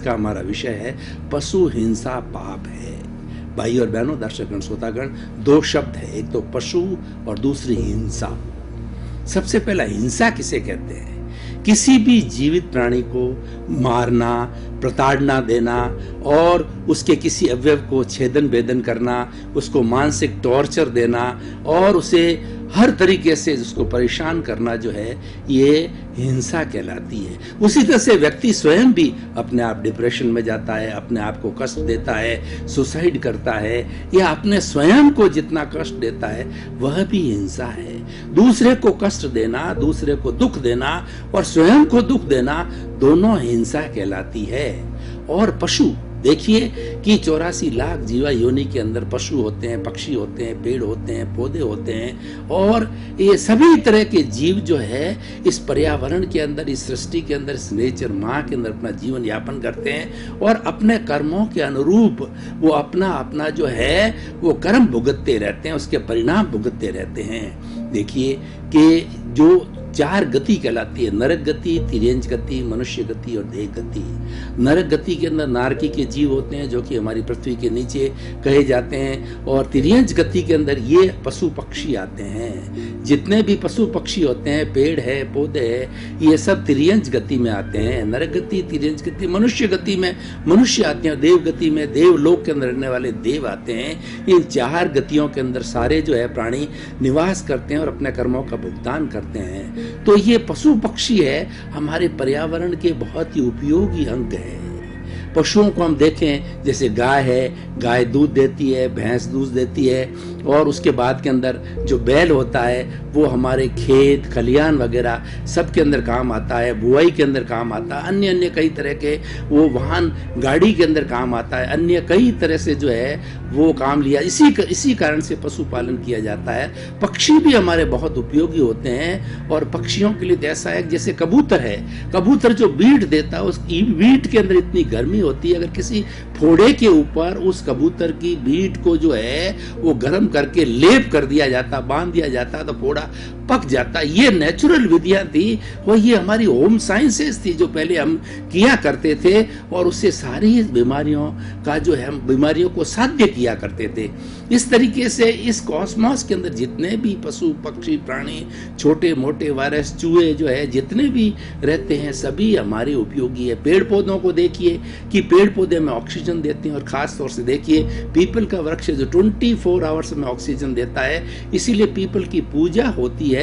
का हमारा विषय है पशु हिंसा पाप है। भाई और बहनों, दर्शकगण, श्रोतागण, दो शब्द है, एक तो पशु और दूसरी हिंसा। सबसे पहला हिंसा किसे कहते हैं? किसी भी जीवित प्राणी को मारना, प्रताड़ना देना और उसके किसी अवयव को छेदन भेदन करना, उसको मानसिक टॉर्चर देना और उसे हर तरीके से उसको परेशान करना जो है, ये हिंसा कहलाती है। उसी तरह से व्यक्ति स्वयं भी अपने आप डिप्रेशन में जाता है, अपने आप को कष्ट देता है, सुसाइड करता है, या अपने स्वयं को जितना कष्ट देता है वह भी हिंसा है। दूसरे को कष्ट देना, दूसरे को दुख देना और स्वयं को दुख देना, दोनों हिंसा कहलाती है। और पशु, देखिए कि 84 लाख जीवा योनि के अंदर पशु होते हैं, पक्षी होते हैं, पेड़ होते हैं, पौधे होते हैं, और ये सभी तरह के जीव जो है इस पर्यावरण के अंदर, इस सृष्टि के अंदर, इस नेचर माँ के अंदर अपना जीवन यापन करते हैं और अपने कर्मों के अनुरूप वो अपना अपना जो है वो कर्म भुगतते रहते हैं, उसके परिणाम भुगतते रहते हैं। देखिए कि जो 4 गति कहलाती है, नरक गति, तिर्यंच गति, मनुष्य गति और देह गति। नरक गति के अंदर नारकी के जीव होते हैं जो कि हमारी पृथ्वी के नीचे कहे जाते हैं, और तिर्यंच गति के अंदर ये पशु पक्षी आते हैं। जितने भी पशु पक्षी होते हैं, पेड़ है, पौधे है, ये सब तिर्यंच गति में आते हैं। नरक गति, तिर्यंच गति, मनुष्य गति में मनुष्य आते हैं, देव गति में देवलोक के अंदर रहने वाले देव आते हैं। इन 4 गतियों के अंदर सारे जो है प्राणी निवास करते हैं और अपने कर्मों का भुगतान करते हैं। तो ये पशु पक्षी है हमारे पर्यावरण के बहुत ही उपयोगी अंग है। पशुओं को हम देखें, जैसे गाय है, गाय दूध देती है, भैंस दूध देती है, और उसके बाद के अंदर जो बैल होता है वो हमारे खेत खलियान वगैरह सब के अंदर काम आता है, बुआई के अंदर काम आता है, अन्य अन्य कई तरह के वो वाहन गाड़ी के अंदर काम आता है, अन्य कई तरह से जो है वो काम लिया। इसी कारण से पशुपालन किया जाता है। पक्षी भी हमारे बहुत उपयोगी होते हैं, और पक्षियों के लिए ऐसा है जैसे कबूतर है, कबूतर जो बीट देता है उस बीट के अंदर इतनी गर्मी होती है, अगर किसी फोड़े के ऊपर उस कबूतर की बीट को जो है वो गर्म करके लेप कर दिया जाता, बांध दिया जाता, तो फोड़ा पक जाता। ये नेचुरल विधियां थी, और ये हमारी होम साइंसेस थी जो पहले हम किया करते थे, और उससे सारी बीमारियों का जो है हम बीमारियों को साध्य किया करते थे। इस तरीके से इस कॉस्मोस के अंदर जितने भी पशु पक्षी प्राणी, छोटे मोटे वायरस, चूहे जो है जितने भी रहते हैं, सभी हमारे उपयोगी है। पेड़ पौधों को देखिए कि पेड़ पौधे में ऑक्सीजन देते हैं, और खास तौर से देखिए पीपल का वृक्ष जो 24 आवर्स में ऑक्सीजन देता है, इसीलिए पीपल की पूजा होती है,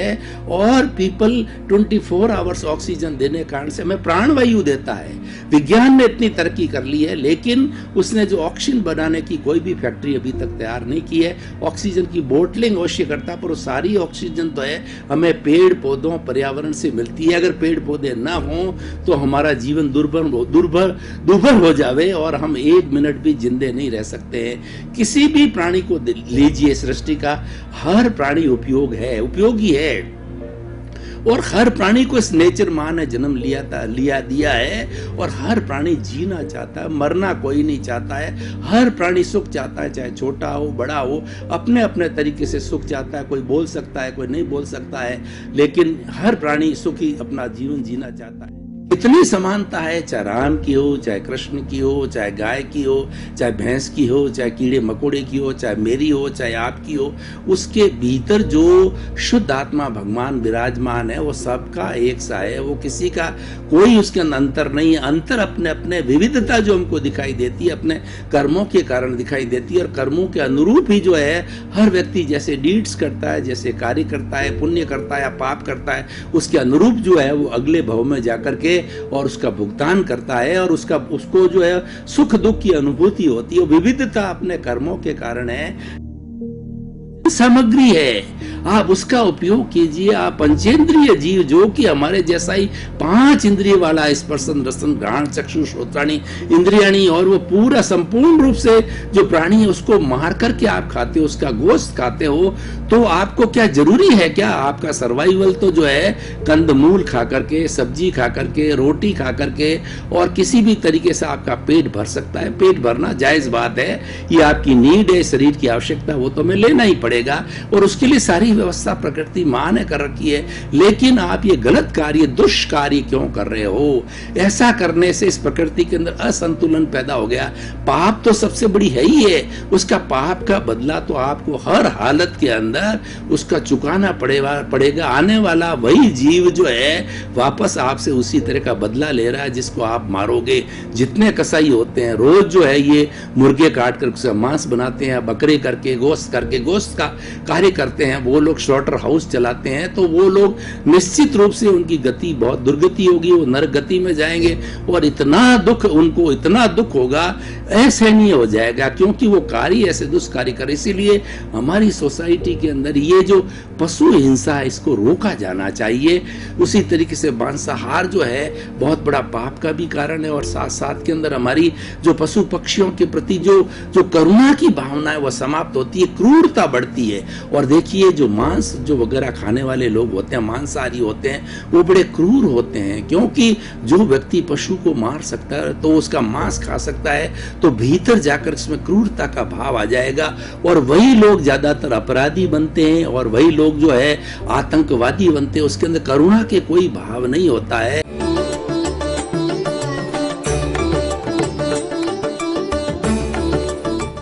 और पीपल 24 आवर्स ऑक्सीजन देने के कारण से हमें प्राणवायु देता है। विज्ञान ने इतनी तरक्की कर ली है, लेकिन उसने जो ऑक्सीजन बनाने की कोई भी फैक्ट्री अभी तक तैयार नहीं की है। ऑक्सीजन की बोटलिंग अवश्य करता, पर वो सारी ऑक्सीजन तो है हमें पेड़ पौधों पर्यावरण से मिलती है। अगर पेड़ पौधे ना हो तो हमारा जीवन दुर्भर हो जावे, और हम 1 मिनट भी जिंदे नहीं रह सकते हैं। किसी भी प्राणी को लीजिए, सृष्टि का हर प्राणी उपयोगी है, और हर प्राणी को इस नेचर माँ ने जन्म दिया है, और हर प्राणी जीना चाहता है, मरना कोई नहीं चाहता है। हर प्राणी सुख चाहता है, चाहे छोटा हो बड़ा हो, अपने अपने तरीके से सुख चाहता है। कोई बोल सकता है, कोई नहीं बोल सकता है, लेकिन हर प्राणी सुखी अपना जीवन जीना चाहता है। इतनी समानता है, चाहे राम की हो, चाहे कृष्ण की हो, चाहे गाय की हो, चाहे भैंस की हो, चाहे कीड़े मकोड़े की हो, चाहे मेरी हो, चाहे आपकी हो, उसके भीतर जो शुद्ध आत्मा भगवान विराजमान है वो सबका एक सा है। वो किसी का कोई उसके अंतर नहीं है। अंतर अपने अपने विविधता जो हमको दिखाई देती है अपने कर्मों के कारण दिखाई देती है, और कर्मों के अनुरूप ही जो है हर व्यक्ति जैसे डीड्स करता है, जैसे कार्य करता है, पुण्य करता है या पाप करता है, उसके अनुरूप जो है वो अगले भव में जाकर के और उसका भुगतान करता है, और उसको जो है सुख दुख की अनुभूति होती है। विविधता अपने कर्मों के कारण है, सामग्री है, आप उसका उपयोग कीजिए। आप पंचेंद्रिय जीव जो कि हमारे जैसा ही 5 इंद्रिय वाला, स्पर्शन रसन घ्राण चक्षु श्रोत्राणी इंद्रियाणी, और वो पूरा संपूर्ण रूप से जो प्राणी है उसको मार करके आप खाते हो, उसका गोश्त खाते हो, तो आपको क्या जरूरी है क्या? आपका सर्वाइवल तो जो है कंदमूल खा करके, सब्जी खा करके, रोटी खा करके, और किसी भी तरीके से आपका पेट भर सकता है। पेट भरना जायज बात है, ये आपकी नीड है, शरीर की आवश्यकता, वो तो हमें लेना ही पड़ेगा, और उसके लिए सारी व्यवस्था प्रकृति माँ ने कर रखी है, लेकिन आप ये गलत कार्य, दुष्कार्य क्यों कर रहे हो? ऐसा करने से इस प्रकृति के अंदर असंतुलन पैदा हो गया। पाप तो सबसे बड़ी है ही है, उसका पाप का बदला तो आपको हर हालत के अंदर उसका चुकाना पड़ेगा। आने वाला वही जीव जो है वापस आपसे उसी तरह का बदला ले रहा है जिसको आप मारोगे। जितने कसाई होते हैं रोज जो है ये मुर्गे काट कर उसका मांस बनाते हैं, बकरे करके गोश्त का कार्य करते हैं, वो लोग स्लॉटर हाउस चलाते हैं, तो वो लोग निश्चित रूप से उनकी गति बहुत दुर्गति होगी, वो नरक गति में जाएंगे और इतना दुख होगा, असहनीय हो जाएगा, क्योंकि वो कार्य ऐसे दुष्कार्य कर। इसीलिए हमारी सोसाइटी के अंदर ये जो पशु हिंसा है इसको रोका जाना चाहिए। उसी तरीके से मांसाहार जो है बहुत बड़ा पाप का भी कारण है, और साथ साथ के अंदर हमारी जो पशु पक्षियों के प्रति जो करुणा की भावना है वो समाप्त होती है, क्रूरता बढ़ती है। और देखिए जो मांस जो वगैरह खाने वाले लोग होते हैं, मांसाहारी होते हैं, वो बड़े क्रूर होते हैं, क्योंकि जो व्यक्ति पशु को मार सकता है तो उसका मांस खा सकता है, तो भीतर जाकर इसमें क्रूरता का भाव आ जाएगा और वही लोग ज्यादातर अपराधी बनते हैं और वही लोग जो है आतंकवादी बनते हैं। उसके अंदर करुणा के कोई भाव नहीं होता है।